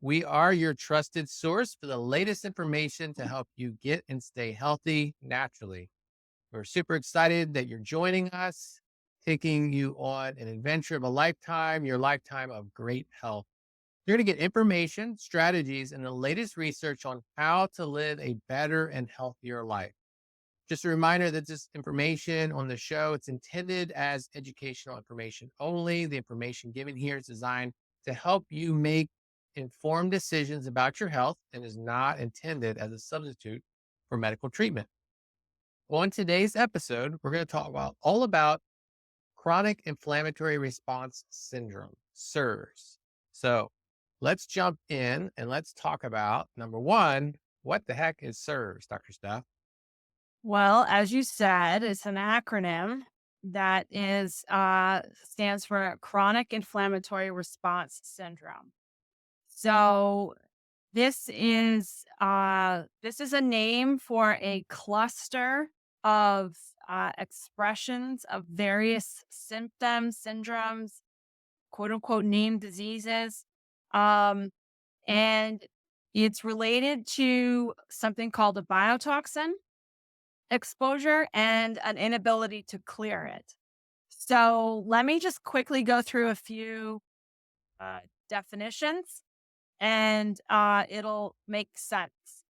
We are your trusted source for the latest information to help you get and stay healthy naturally. We're super excited that you're joining us, taking you on an adventure of a lifetime, your lifetime of great health. You're going to get information, strategies, and the latest research on how to live a better and healthier life. Just a reminder that this information on the show, it's intended as educational information only. The information given here is designed to help you make informed decisions about your health and is not intended as a substitute for medical treatment. On today's episode, we're going to talk about all about chronic inflammatory response syndrome, CIRS. So let's jump in and let's talk about number one, what the heck is CIRS, Dr. Steph? Well, as you said, it's an acronym that is stands for chronic inflammatory response syndrome. So this is a name for a cluster of expressions of various symptoms, syndromes, quote unquote named diseases. Um, and it's related to something called a biotoxin exposure and an inability to clear it. So let me just quickly go through a few definitions and it'll make sense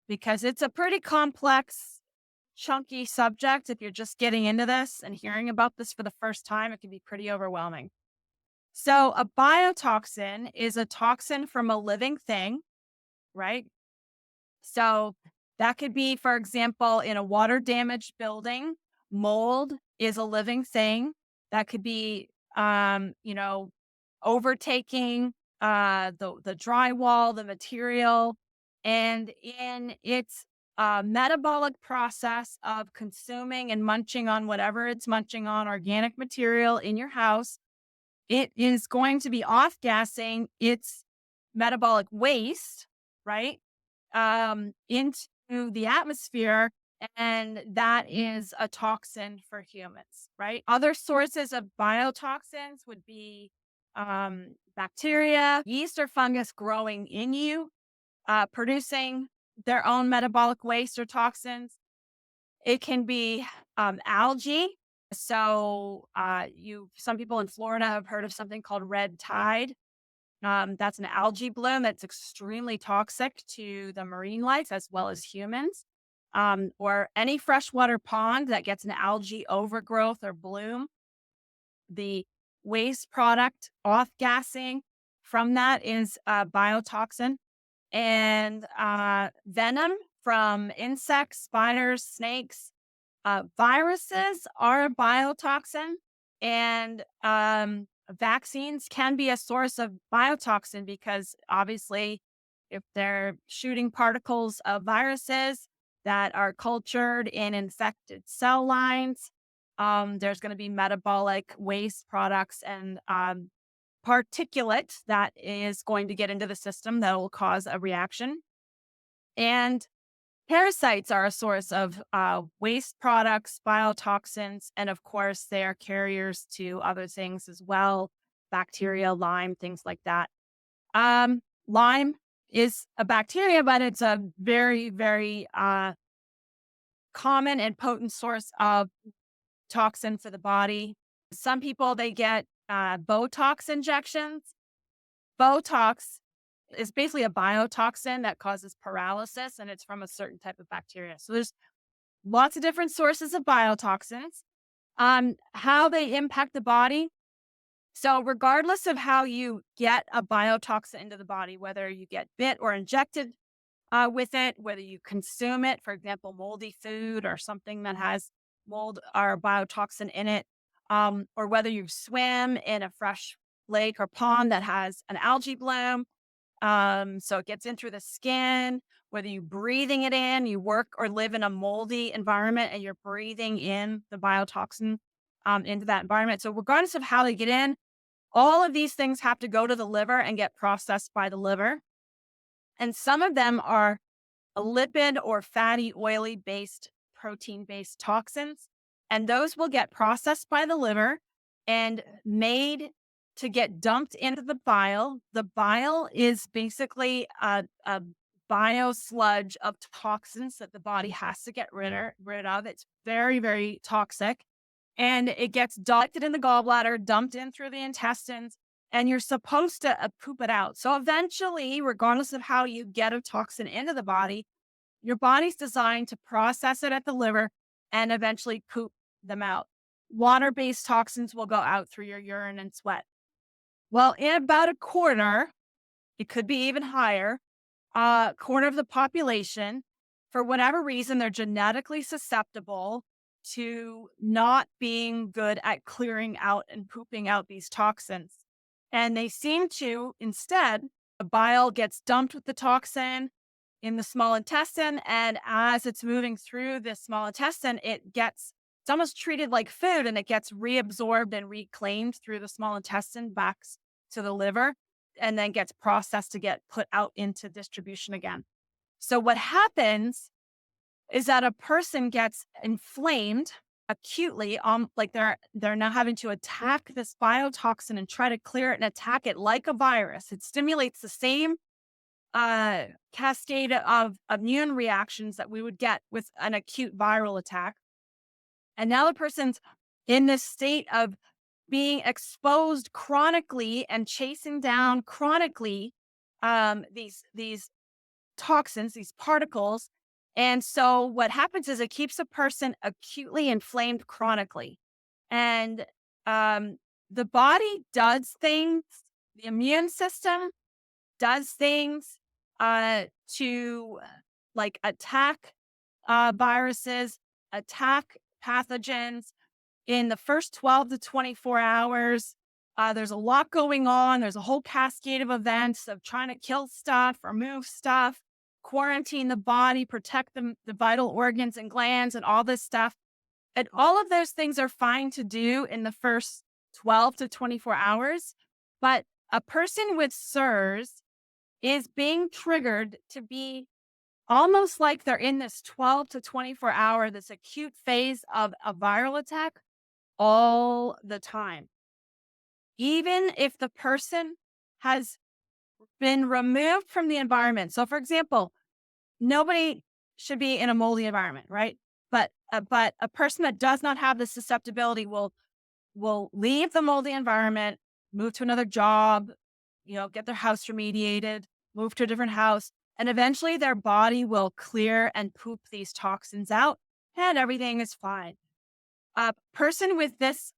because it's a pretty complex, chunky subject. If you're just getting into this and hearing about this for the first time, it can be pretty overwhelming. So, a biotoxin is a toxin from a living thing, right? So that could be, for example, in a water damaged building, mold is a living thing. That could be, overtaking the drywall, the material, and in its metabolic process of consuming and munching on whatever it's munching on, organic material in your house, it is going to be off gassing its metabolic waste, right? Into the atmosphere. And that is a toxin for humans, right? Other sources of biotoxins would be bacteria, yeast, or fungus growing in you, producing their own metabolic waste or toxins. It can be algae. So, some people in Florida have heard of something called red tide. That's an algae bloom that's extremely toxic to the marine life as well as humans. Or any freshwater pond that gets an algae overgrowth or bloom, the waste product off gassing from that is a biotoxin. And venom from insects, spiders, snakes, viruses are a biotoxin. And vaccines can be a source of biotoxin because obviously, if they're shooting particles of viruses that are cultured in infected cell lines, there's going to be metabolic waste products and particulate that is going to get into the system that will cause a reaction. And parasites are a source of waste products, biotoxins, and of course, they are carriers to other things as well, bacteria, Lyme, things like that. Lyme is a bacteria, but it's a very, very common and potent source of toxin for the body. Some people, they get Botox injections. Botox is basically a biotoxin that causes paralysis, and it's from a certain type of bacteria. So there's lots of different sources of biotoxins. How they impact the body. So regardless of how you get a biotoxin into the body, whether you get bit or injected with it, whether you consume it, for example, moldy food or something that has mold or biotoxin in it, or whether you swim in a fresh lake or pond that has an algae bloom, so it gets in through the skin, whether you breathing it in, you work or live in a moldy environment and you're breathing in the biotoxin into that environment. So regardless of how they get in, all of these things have to go to the liver and get processed by the liver. And some of them are a lipid or fatty, oily based, protein based toxins. And those will get processed by the liver and made to get dumped into the bile. The bile is basically a bio sludge of toxins that the body has to get rid of. It's very, very toxic. And it gets ducted in the gallbladder, dumped in through the intestines, and you're supposed to poop it out. So eventually, regardless of how you get a toxin into the body, your body's designed to process it at the liver and eventually poop them out. Water-based toxins will go out through your urine and sweat. Well, in about a quarter, it could be even higher, quarter of the population, for whatever reason, they're genetically susceptible to not being good at clearing out and pooping out these toxins. And they seem to, instead, the bile gets dumped with the toxin in the small intestine. And as it's moving through the small intestine, it's almost treated like food, and it gets reabsorbed and reclaimed through the small intestine back to the liver, and then gets processed to get put out into distribution again. So what happens is that a person gets inflamed acutely, like they're now having to attack this biotoxin and try to clear it and attack it like a virus. It stimulates the same cascade of immune reactions that we would get with an acute viral attack. And now the person's in this state of being exposed chronically and chasing down chronically these toxins, these particles. And so what happens is it keeps a person acutely inflamed chronically. And the body does things, the immune system does things to like attack viruses, attack pathogens in the first 12 to 24 hours. There's a lot going on. There's a whole cascade of events of trying to kill stuff, remove stuff, quarantine the body, protect the vital organs and glands and all this stuff. And all of those things are fine to do in the first 12 to 24 hours. But a person with CIRS is being triggered to be almost like they're in this 12 to 24 hour, this acute phase of a viral attack all the time. Even if the person has been removed from the environment. So, for example, nobody should be in a moldy environment, right? But a person that does not have the susceptibility will leave the moldy environment, move to another job, get their house remediated, move to a different house, and eventually their body will clear and poop these toxins out, and everything is fine. A person with this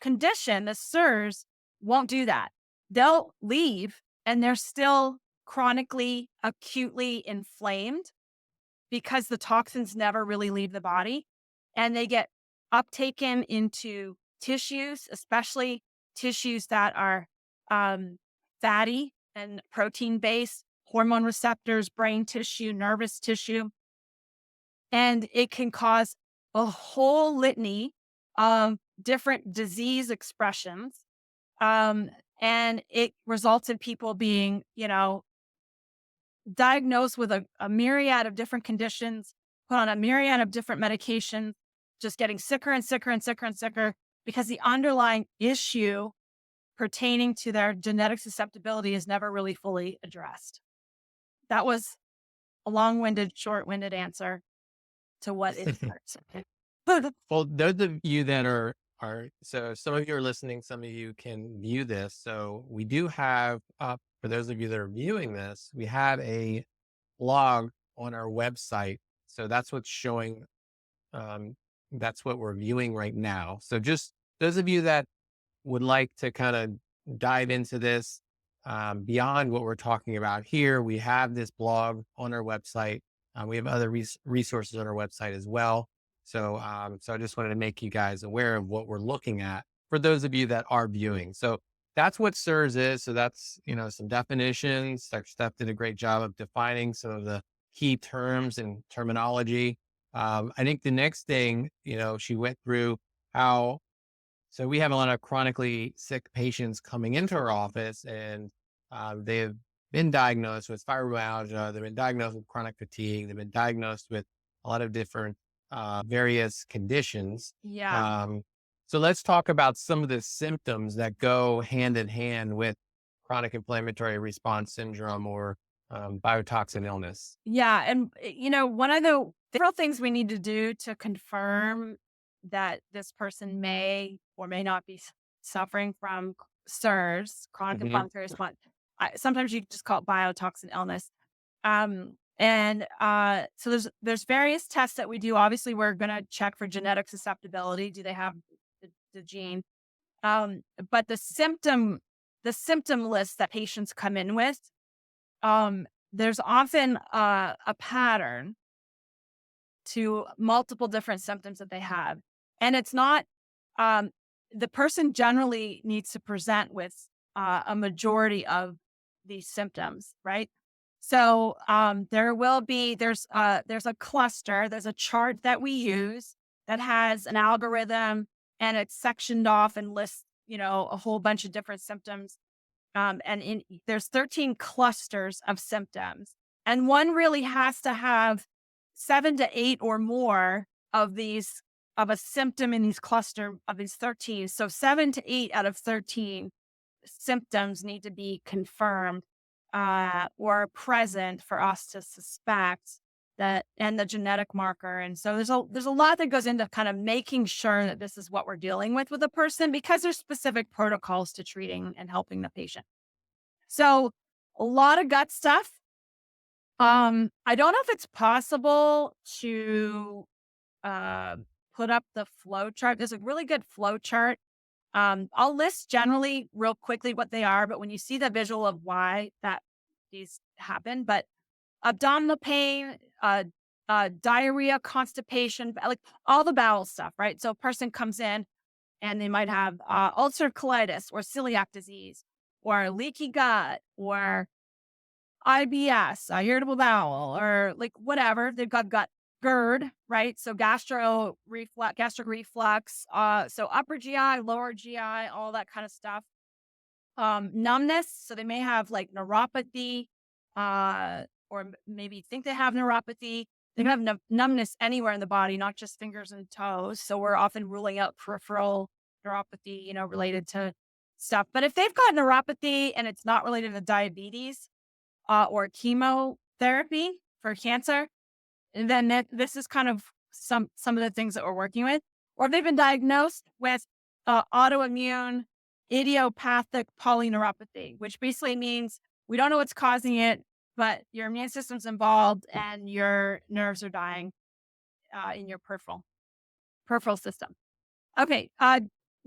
condition, the CIRS, won't do that. They'll leave and they're still chronically, acutely inflamed because the toxins never really leave the body, and they get uptaken into tissues, especially tissues that are fatty and protein based, hormone receptors, brain tissue, nervous tissue. And it can cause a whole litany of different disease expressions. And it results in people being, diagnosed with a myriad of different conditions, put on a myriad of different medications, just getting sicker and sicker and sicker and sicker because the underlying issue pertaining to their genetic susceptibility is never really fully addressed. That was a long-winded, short-winded answer to what is CIRS. Well, those of you that are so some of you are listening, some of you can view this. So we do have for those of you that are viewing this, we have a blog on our website. So that's what's showing. That's what we're viewing right now. So just those of you that would like to kind of dive into this beyond what we're talking about here, we have this blog on our website. We have other resources on our website as well. So I just wanted to make you guys aware of what we're looking at for those of you that are viewing. So that's what CIRS is. So that's, some definitions. Dr. Steph did a great job of defining some of the key terms and terminology. I think the next thing, she went through how, so we have a lot of chronically sick patients coming into our office, and they have been diagnosed with fibromyalgia. They've been diagnosed with chronic fatigue. They've been diagnosed with a lot of different various conditions. Yeah. So let's talk about some of the symptoms that go hand in hand with chronic inflammatory response syndrome or biotoxin illness. Yeah. And, one of the several things we need to do to confirm that this person may or may not be suffering from CIRS, chronic Hmm. inflammatory response. Sometimes you just call it biotoxin illness. So there's various tests that we do. Obviously, we're going to check for genetic susceptibility. Do they have the gene? Um, but the symptom list that patients come in with, there's often a pattern to multiple different symptoms that they have. And it's not, um, the person generally needs to present with a majority of these symptoms, right? So there's a cluster, there's a chart that we use that has an algorithm, and it's sectioned off and lists, a whole bunch of different symptoms. There's 13 clusters of symptoms, and one really has to have 7 to 8 or more of these of a symptom in these cluster of these 13. So 7 to 8 out of 13 symptoms need to be confirmed or present for us to suspect that, and the genetic marker. And so there's a lot that goes into kind of making sure that this is what we're dealing with a person, because there's specific protocols to treating and helping the patient. So a lot of gut stuff. I don't know if it's possible to uh, put up the flow chart. There's a really good flow chart. I'll list generally real quickly what they are, but when you see the visual of why that these happen, but abdominal pain, diarrhea, constipation, like all the bowel stuff, right? So a person comes in and they might have ulcerative colitis or celiac disease or leaky gut or IBS, irritable bowel, or like whatever. They've got gut GERD, right? So gastric reflux, so upper GI, lower GI, all that kind of stuff. Numbness, so they may have like neuropathy, or maybe think they have neuropathy. They can have numbness anywhere in the body, not just fingers and toes. So we're often ruling out peripheral neuropathy, related to stuff. But if they've got neuropathy and it's not related to diabetes, or chemotherapy for cancer, and then this is kind of some of the things that we're working with. Or if they've been diagnosed with autoimmune idiopathic polyneuropathy, which basically means we don't know what's causing it, but your immune system's involved and your nerves are dying in your peripheral system. Okay,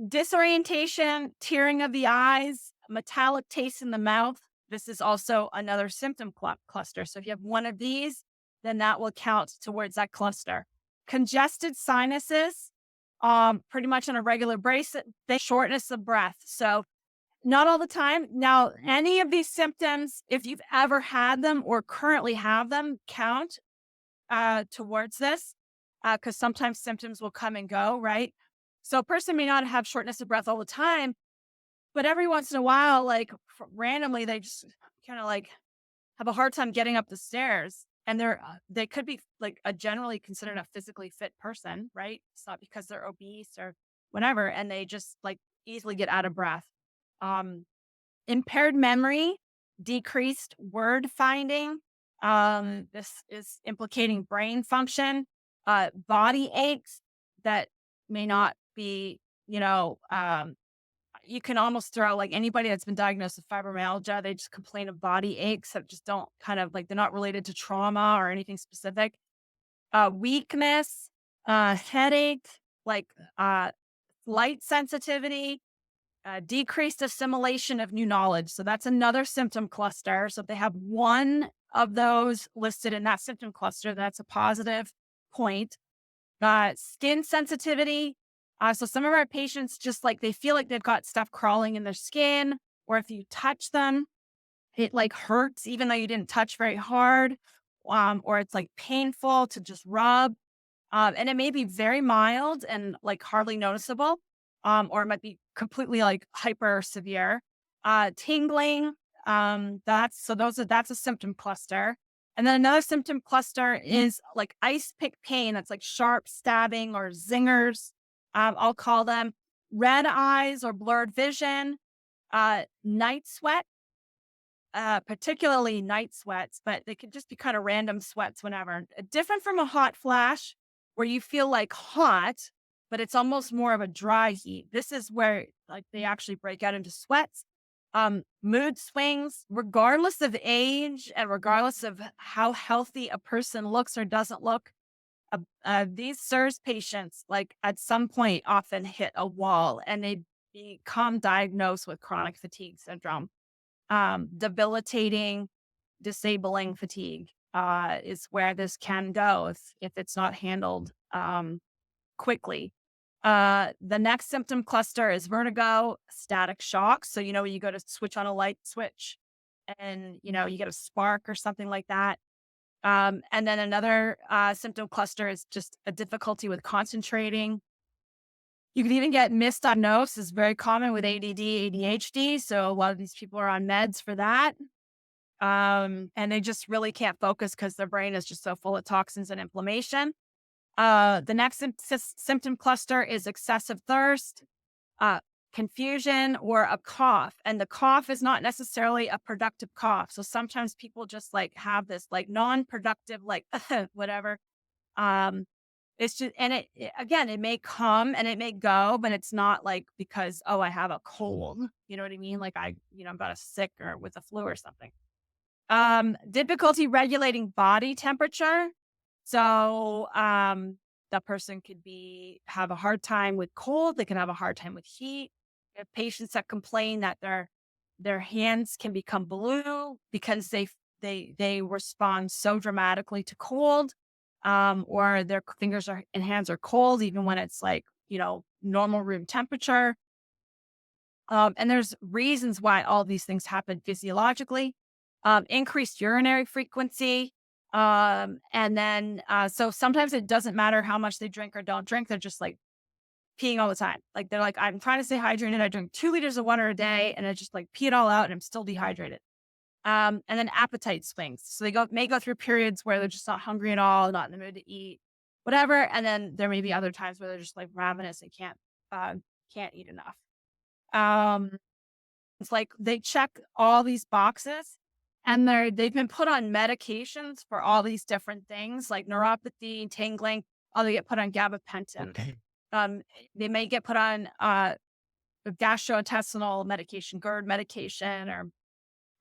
disorientation, tearing of the eyes, metallic taste in the mouth. This is also another symptom cluster. So if you have one of these, then that will count towards that cluster. Congested sinuses, pretty much on a regular basis, they shortness of breath. So not all the time. Now, any of these symptoms, if you've ever had them or currently have them, count towards this, because sometimes symptoms will come and go, right? So a person may not have shortness of breath all the time, but every once in a while, like randomly, they just kind of like have a hard time getting up the stairs. And they could be like a generally considered a physically fit person, right? It's not because they're obese or whatever, and they just like easily get out of breath. Um, Impaired memory, decreased word finding. This is implicating brain function. Body aches that may not be, you can almost throw like anybody that's been diagnosed with fibromyalgia, they just complain of body aches that just don't kind of like they're not related to trauma or anything specific. Weakness, headache, like light sensitivity, decreased assimilation of new knowledge. So that's another symptom cluster. So if they have one of those listed in that symptom cluster, that's a positive point. Skin sensitivity. So some of our patients just like they feel like they've got stuff crawling in their skin, or if you touch them, it like hurts even though you didn't touch very hard, or it's like painful to just rub. And it may be very mild and like hardly noticeable, or it might be completely like hyper severe. Tingling, that's a symptom cluster. And then another symptom cluster is like ice pick pain. That's like sharp stabbing or zingers, I'll call them. red eyes or blurred vision, night sweat, particularly night sweats, but they could just be kind of random sweats whenever. Different from a hot flash where you feel like hot, but it's almost more of a dry heat. This is where like they actually break out into sweats. Mood swings, regardless of age and regardless of how healthy a person looks or doesn't look. These CIRS patients, like at some point, often hit a wall and they become diagnosed with chronic fatigue syndrome. Debilitating, disabling fatigue is where this can go if it's not handled quickly. The next symptom cluster is vertigo, static shock. So, when you go to switch on a light switch and, you get a spark or something like that. And then another symptom cluster is just a difficulty with concentrating. You can even get misdiagnosed is very common with ADD, ADHD. So a lot of these people are on meds for that. And they just really can't focus because their brain is just so full of toxins and inflammation. The next symptom cluster is excessive thirst, confusion, or a cough. And the cough is not necessarily a productive cough. So sometimes people just like have this like non-productive, like whatever. It's just, and again, it may come and it may go, but it's not like because, oh, I have a cold. You know what I mean? Like I'm got a sick or with a flu or something. Difficulty regulating body temperature. So, the person could have a hard time with cold. They can have a hard time with heat. We have patients that complain that their hands can become blue because they respond so dramatically to cold, or their fingers and hands are cold even when it's like normal room temperature. And there's reasons why all these things happen physiologically. Increased urinary frequency. And then, so sometimes it doesn't matter how much they drink or don't drink. They're just like peeing all the time. Like they're like, I'm trying to stay hydrated. I drink 2 liters of water a day and I just like pee it all out and I'm still dehydrated. And then appetite swings. So they may go through periods where they're just not hungry at all, not in the mood to eat, whatever. And then there may be other times where they're just like ravenous and can't eat enough. It's like they check all these boxes and they've been put on medications for all these different things like neuropathy, tingling. Oh, they get put on gabapentin. Okay. They may get put on gastrointestinal medication, GERD medication, or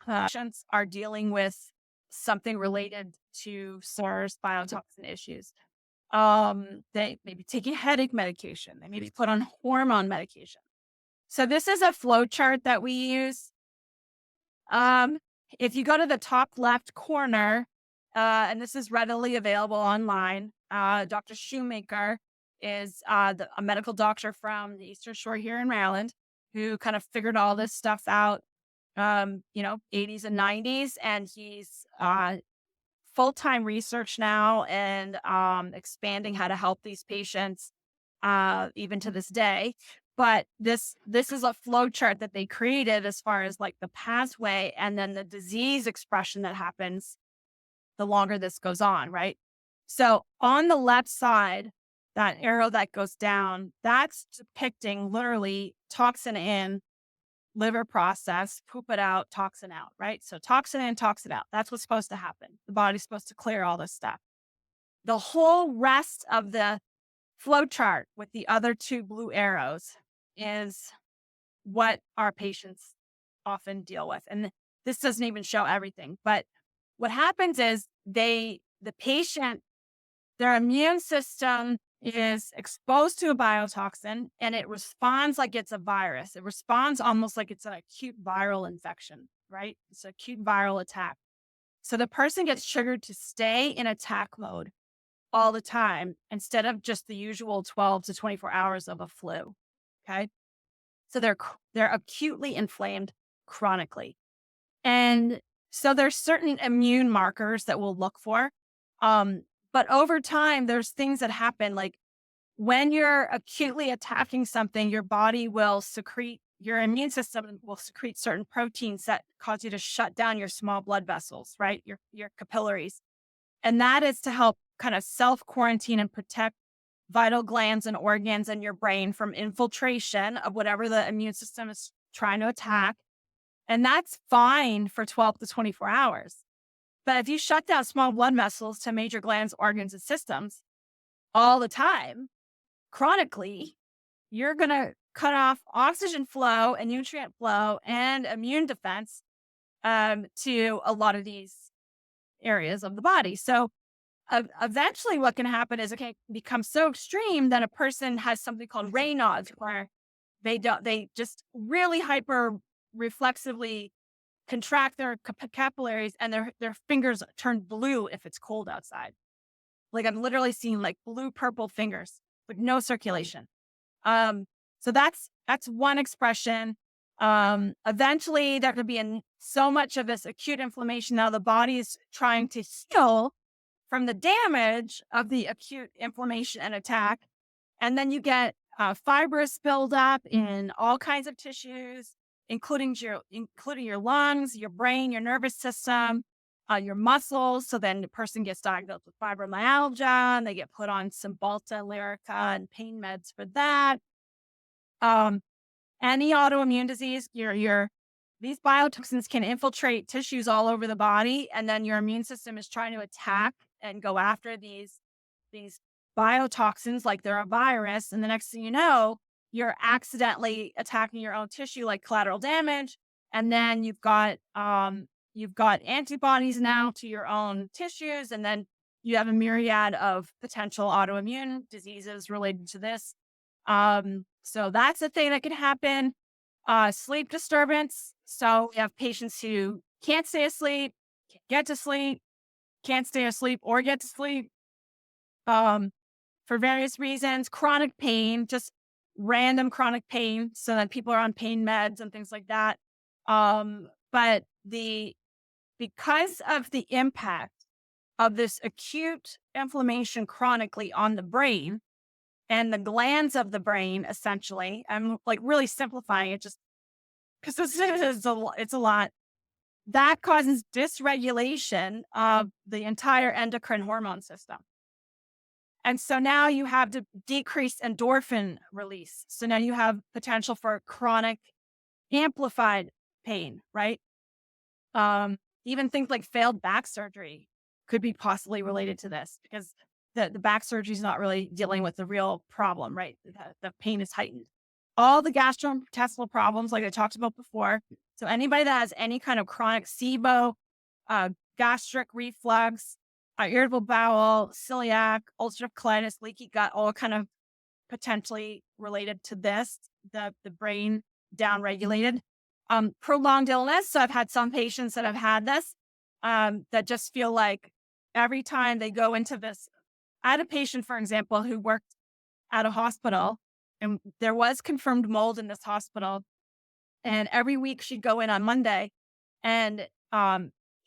patients are dealing with something related to CIRS biotoxin issues. They may be taking headache medication. They may be put on hormone medication. So this is a flow chart that we use. If you go to the top left corner, and this is readily available online, Dr. Shoemaker is a medical doctor from the Eastern Shore here in Maryland who kind of figured all this stuff out, 80s and 90s. And he's full-time research now and expanding how to help these patients even to this day. But this is a flow chart that they created as far as like the pathway and then the disease expression that happens the longer this goes on, right? So on the left side, that arrow that goes down, that's depicting literally toxin in, liver process, poop it out, toxin out, right? So toxin in, toxin out. That's what's supposed to happen. The body's supposed to clear all this stuff. The whole rest of the flow chart with the other 2 blue arrows is what our patients often deal with. And this doesn't even show everything, but what happens is the patient, their immune system is exposed to a biotoxin and it responds like it's a virus. It responds almost like it's an acute viral infection, right? It's an acute viral attack. So the person gets triggered to stay in attack mode all the time instead of just the usual 12 to 24 hours of a flu. Okay. So they're acutely inflamed chronically. And so there's certain immune markers that we'll look for. But over time, there's things that happen like when you're acutely attacking something, your body will secrete, your immune system will secrete certain proteins that cause you to shut down your small blood vessels, right? Your capillaries. And that is to help kind of self-quarantine and protect vital glands and organs in your brain from infiltration of whatever the immune system is trying to attack. And that's fine for 12 to 24 hours. But if you shut down small blood vessels to major glands, organs, and systems all the time, chronically, you're going to cut off oxygen flow and nutrient flow and immune defense to a lot of these areas of the body. So eventually what can happen is it can become so extreme that a person has something called Raynaud's, where they just really hyper reflexively contract their capillaries and their fingers turn blue if it's cold outside. Like I'm literally seeing like blue purple fingers with no circulation. So that's one expression. Eventually there could be so much of this acute inflammation now the body is trying to heal from the damage of the acute inflammation and attack. And then you get fibrous buildup in all kinds of tissues, including your lungs, your brain, your nervous system, your muscles. So then the person gets diagnosed with fibromyalgia and they get put on Cymbalta, Lyrica, and pain meds for that. Any autoimmune disease, these biotoxins can infiltrate tissues all over the body, and then your immune system is trying to attack and go after these biotoxins like they're a virus. And the next thing you know, you're accidentally attacking your own tissue like collateral damage. And then you've got antibodies now to your own tissues. And then you have a myriad of potential autoimmune diseases related to this. So that's a thing that can happen. Sleep disturbance. So we have patients who can't stay asleep, can't get to sleep, can't stay asleep or get to sleep. For various reasons, chronic pain, just random chronic pain. So that people are on pain meds and things like that. But because of the impact of this acute inflammation chronically on the brain and the glands of the brain, essentially, I'm like really simplifying it just because it's a lot. That causes dysregulation of the entire endocrine hormone system. And so now you have to decrease endorphin release. So now you have potential for chronic amplified pain, right? Even things like failed back surgery could be possibly related to this because the back surgery is not really dealing with the real problem, right? The pain is heightened. All the gastrointestinal problems, like I talked about before. So anybody that has any kind of chronic SIBO, gastric reflux, irritable bowel, celiac, ulcerative colitis, leaky gut, all kind of potentially related to this, the brain downregulated. Prolonged illness. So I've had some patients that have had this that just feel like every time they go into this. I had a patient, for example, who worked at a hospital and there was confirmed mold in this hospital. And every week she'd go in on Monday and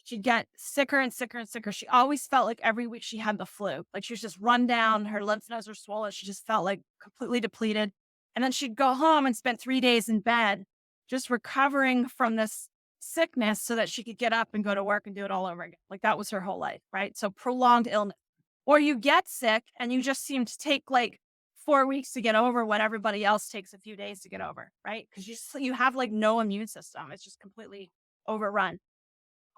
she'd get sicker and sicker and sicker. She always felt like every week she had the flu. Like she was just run down, her lymph nodes were swollen. She just felt like completely depleted. And then she'd go home and spend 3 days in bed just recovering from this sickness so that she could get up and go to work and do it all over again. Like that was her whole life, right? So prolonged illness. Or you get sick and you just seem to take like 4 weeks to get over what everybody else takes a few days to get over, right? Because you have like no immune system. It's just completely overrun.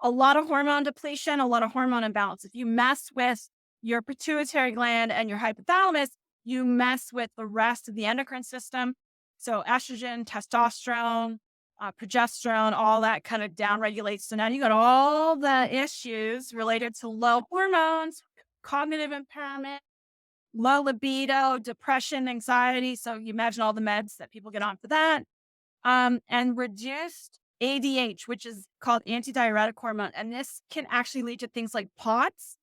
A lot of hormone depletion, a lot of hormone imbalance. If you mess with your pituitary gland and your hypothalamus, you mess with the rest of the endocrine system. So estrogen, testosterone, progesterone, all that kind of downregulates. So now you got all the issues related to low hormones, cognitive impairment, low libido, depression, anxiety. So you imagine all the meds that people get on for that. And reduced ADH, which is called antidiuretic hormone. And this can actually lead to things like POTS,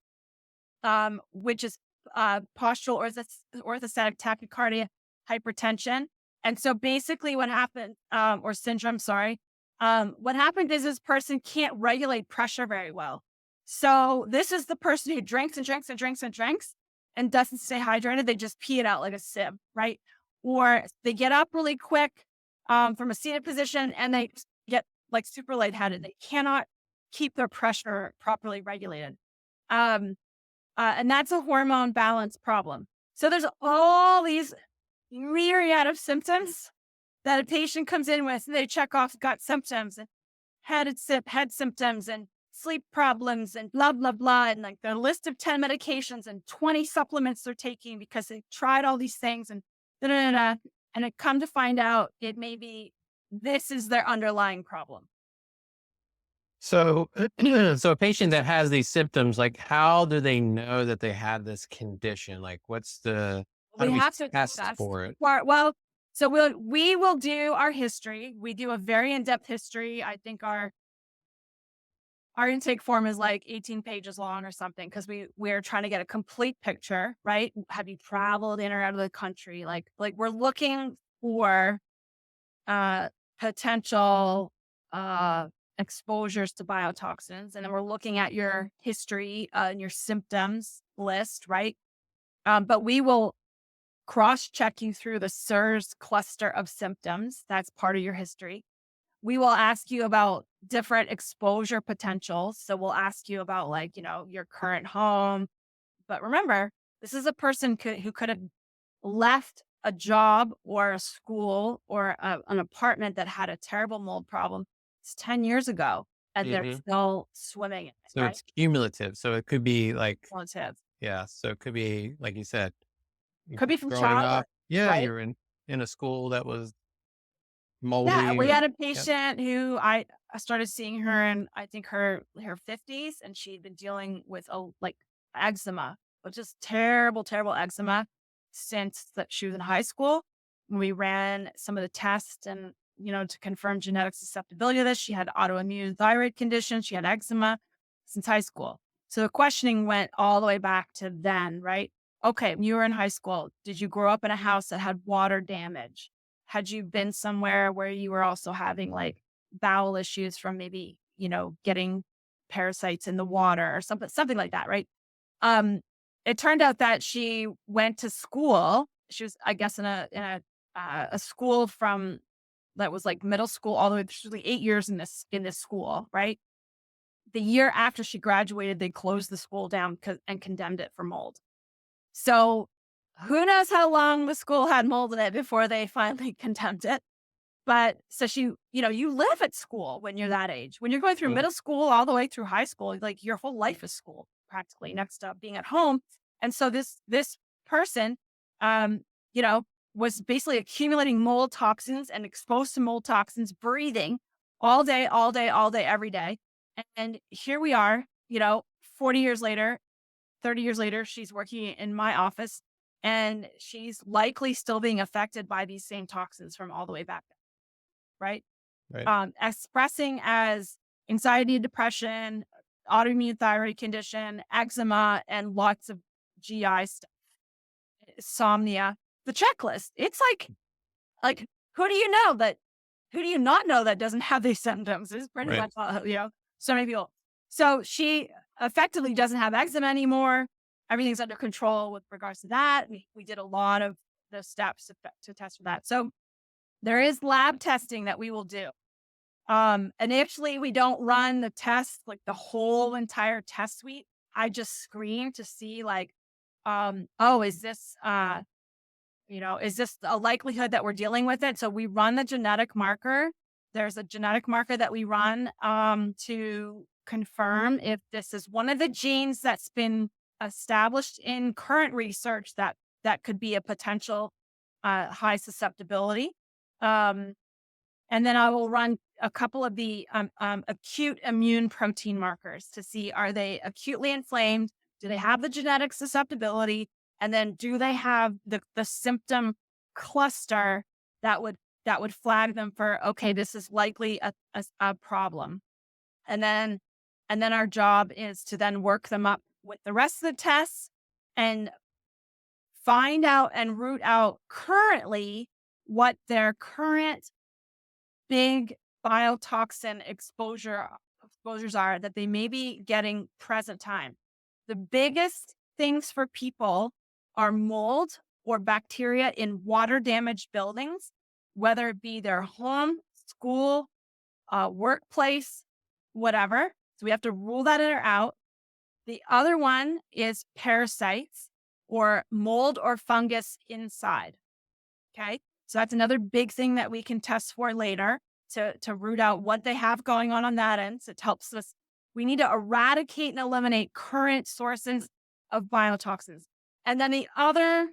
which is postural orthostatic tachycardia, hypertension. And so basically what happened, or syndrome, sorry, what happened is this person can't regulate pressure very well. So this is the person who drinks and drinks and drinks and drinks and doesn't stay hydrated. They just pee it out like a sieve, right? Or they get up really quick from a seated position and they get like super lightheaded. They cannot keep their pressure properly regulated. And that's a hormone balance problem. So there's all these myriad of symptoms that a patient comes in with. They check off gut symptoms and head symptoms and sleep problems and blah, blah, blah. And like their list of 10 medications and 20 supplements they're taking because they tried all these things and da, da, da, da. And it come to find out it may be this is their underlying problem. So, so a patient that has these symptoms, like how do they know that they have this condition? Like, how We do we have to test assess. for it? So we will do our history. We do a very in-depth history. I think our intake form is like 18 pages long or something because we're trying to get a complete picture, right? Have you traveled in or out of the country? Like we're looking for uh potential uh exposures to biotoxins, and then we're looking at your history and your symptoms list, right? But we will cross-check you through the CIRS cluster of symptoms. That's part of your history. We will ask you about different exposure potentials. So we'll ask you about, like, your current home. But remember, this is a person who could have left a job or a school or an apartment that had a terrible mold problem. It's 10 years ago and they're Hmm. still swimming in it, So right? it's cumulative. So it could be like, Well, it's his. yeah. So it could be like you said, Could be from growing childhood, up. Yeah, right? you're in a school that was Yeah, moldy. we Or, had a yeah. patient who I started seeing her in, I think, her 50s, and she'd been dealing with like eczema, which is terrible, terrible eczema since that she was in high school. We ran some of the tests and, to confirm genetic susceptibility to this. She had autoimmune thyroid condition. She had eczema since high school. So the questioning went all the way back to then, right? Okay, you were in high school. Did you grow up in a house that had water damage? Had you been somewhere where you were also having like bowel issues from maybe, getting parasites in the water or something like that, right? Um, it turned out that she went to school. She was, I guess, in a school from that was like middle school all the way through like 8 years in this school, right? The year after she graduated, they closed the school down and condemned it for mold. So who knows how long the school had mold in it before they finally condemned it. But so you live at school when you're that age. When you're going through Mhm. middle school all the way through high school, like your whole life is school practically next to being at home. And so this person, um, you know, was basically accumulating mold toxins and exposed to mold toxins, breathing all day, all day, all day, every day. And here we are, 40 years later, 30 years later, she's working in my office and she's likely still being affected by these same toxins from all the way back then, right? Right. Expressing as anxiety, depression, autoimmune thyroid condition, eczema, and lots of GI stuff, insomnia. The checklist. It's like who do you know that who do you not know that doesn't have these symptoms? Is pretty Right. much so many people. So she effectively doesn't have eczema anymore. Everything's under control with regards to that. We did a lot of the steps to test for that. So there is lab testing that we will do. Initially, we don't run the test, like the whole entire test suite. I just screen to see like, oh, is this a likelihood that we're dealing with it? So we run the genetic marker. There's a genetic marker that we run to confirm if this is one of the genes that's been established in current research that could be a potential high susceptibility. Um, and then I will run a couple of the acute immune protein markers to see, are they acutely inflamed? Do they have the genetic susceptibility? And then do they have the symptom cluster that would flag them for, okay, this is likely a problem. And then our job is to then work them up with the rest of the tests and find out and root out currently what their current big biotoxin exposures are that they may be getting present time. The biggest things for people are mold or bacteria in water damaged buildings, whether it be their home, school, workplace, whatever. So we have to rule that in or out. The other one is parasites. or mold or fungus inside. Okay. So that's another big thing that we can test for later to root out what they have going on that end. So it helps us. We need to eradicate and eliminate current sources of biotoxins. And then the other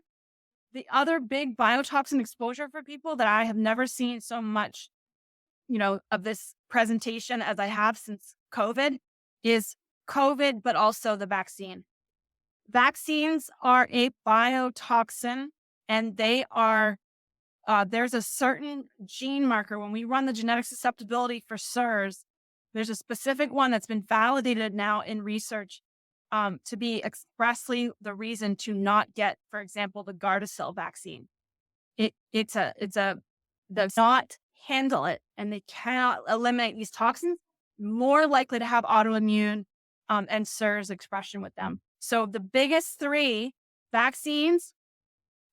big biotoxin exposure for people that I have never seen so much, of this presentation as I have since COVID is COVID, but also the vaccine. Vaccines are a biotoxin, and there's a certain gene marker. When we run the genetic susceptibility for CIRS, there's a specific one that's been validated now in research to be expressly the reason to not get, for example, the Gardasil vaccine. It's a does not handle it, and they cannot eliminate these toxins. More likely to have autoimmune and CIRS expression with them. So the biggest three: vaccines,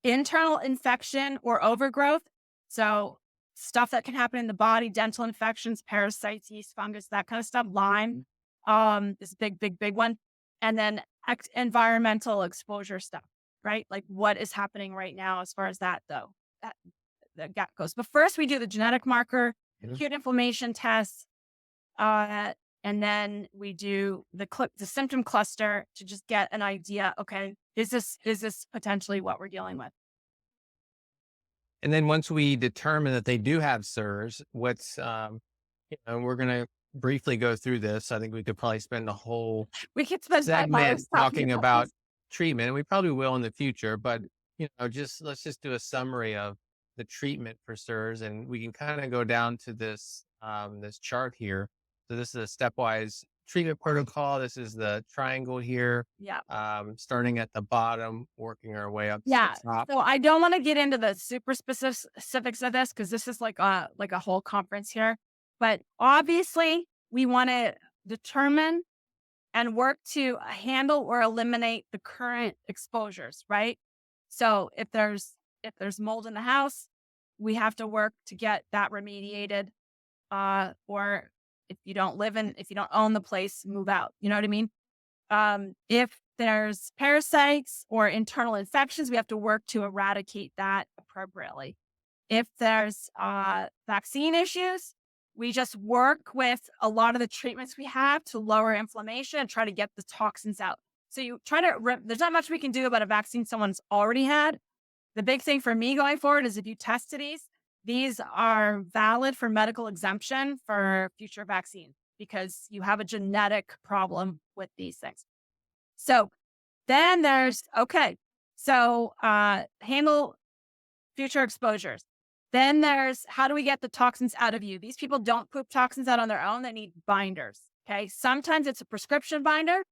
internal infection or overgrowth. So stuff that can happen in the body, dental infections, parasites, yeast, fungus, that kind of stuff. Lyme, is a big one. And then environmental exposure stuff, right? Like what is happening right now as far as that though, that goes. But first we do the genetic marker, Yeah. acute inflammation tests, and then we do the symptom cluster to just get an idea. Okay, is this potentially what we're dealing with? And then once we determine that they do have CIRS, we're going to briefly go through this. I think we could probably spend a whole We could spend 5 hours segment talking talking about about this. treatment, and we probably will in the future, but let's just do a summary of the treatment for CIRS, and we can kind of go down to this chart here. So this is a stepwise treatment protocol. This is the triangle here, Yeah. starting at the bottom, working our way up to Yeah. the top. So I don't want to get into the super specifics of this because this is like a whole conference here. But obviously, we want to determine and work to handle or eliminate the current exposures, right? So if there's mold in the house, we have to work to get that remediated. Or if you don't own the place, move out. You know what I mean? If there's parasites or internal infections, we have to work to eradicate that appropriately. If there's vaccine issues, we just work with a lot of the treatments we have to lower inflammation and try to get the toxins out. So you try to, there's not much we can do about a vaccine someone's already had. The big thing for me going forward is if you test these are valid for medical exemption for future vaccines because you have a genetic problem with these things. So then handle future exposures. Then there's how do we get the toxins out of you? These people don't poop toxins out on their own. They need binders. Okay. Sometimes it's a prescription binder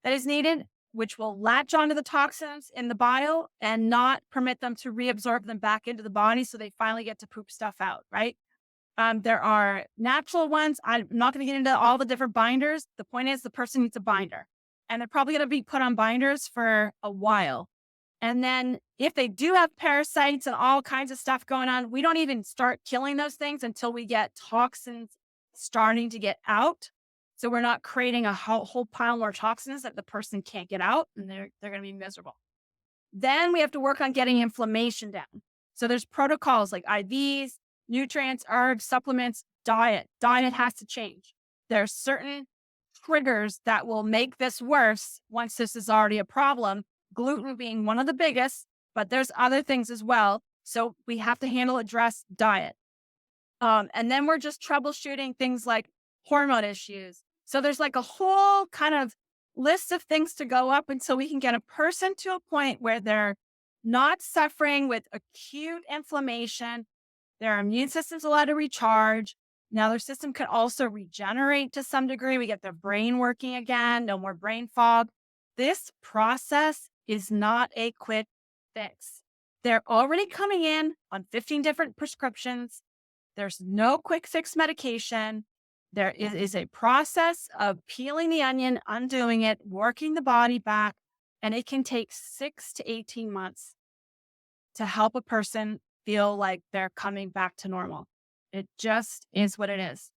that is needed, which will latch onto the toxins in the bile and not permit them to reabsorb them back into the body. So they finally get to poop stuff out. Right. There are natural ones. I'm not going to get into all the different binders. The point is the person needs a binder and they're probably going to be put on binders for a while. And then if they do have parasites and all kinds of stuff going on, we don't even start killing those things until we get toxins starting to get out. So we're not creating a whole pile more toxins that the person can't get out and they're going to be miserable. Then we have to work on getting inflammation down. So there's protocols like IVs, nutrients, herbs, supplements, diet. Diet has to change. There's certain triggers that will make this worse once this is already a problem. Gluten being one of the biggest, but there's other things as well. So we have to address diet. And then we're just troubleshooting things like hormone issues. So there's like a whole kind of list of things to go up until we can get a person to a point where they're not suffering with acute inflammation. Their immune system's allowed to recharge. Now their system can also regenerate to some degree. We get their brain working again, no more brain fog. This process is not a quick fix. They're already coming in on 15 different prescriptions. There's no quick fix medication. There is a process of peeling the onion, undoing it, working the body back, and it can take 6 to 18 months to help a person feel like they're coming back to normal. It just is what it is.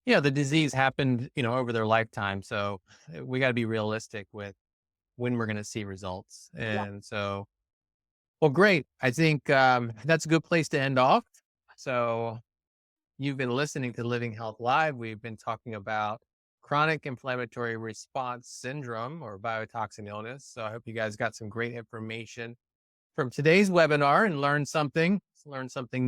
The disease happened, over their lifetime. So we got to be realistic with when we're going to see results. Yeah. And so, well, great. I think that's a good place to end off. So you've been listening to Living Health Live. We've been talking about chronic inflammatory response syndrome or biotoxin illness. So I hope you guys got some great information from today's webinar and learn something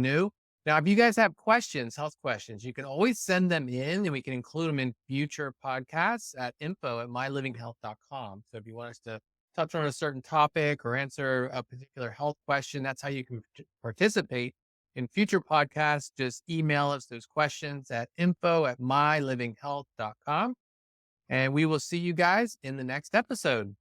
new. Now, if you guys have questions, health questions, you can always send them in and we can include them in future podcasts at info@mylivinghealth.com. So if you want us to touch on a certain topic or answer a particular health question, that's how you can participate in future podcasts. Just email us those questions at info@mylivinghealth.com. And we will see you guys in the next episode.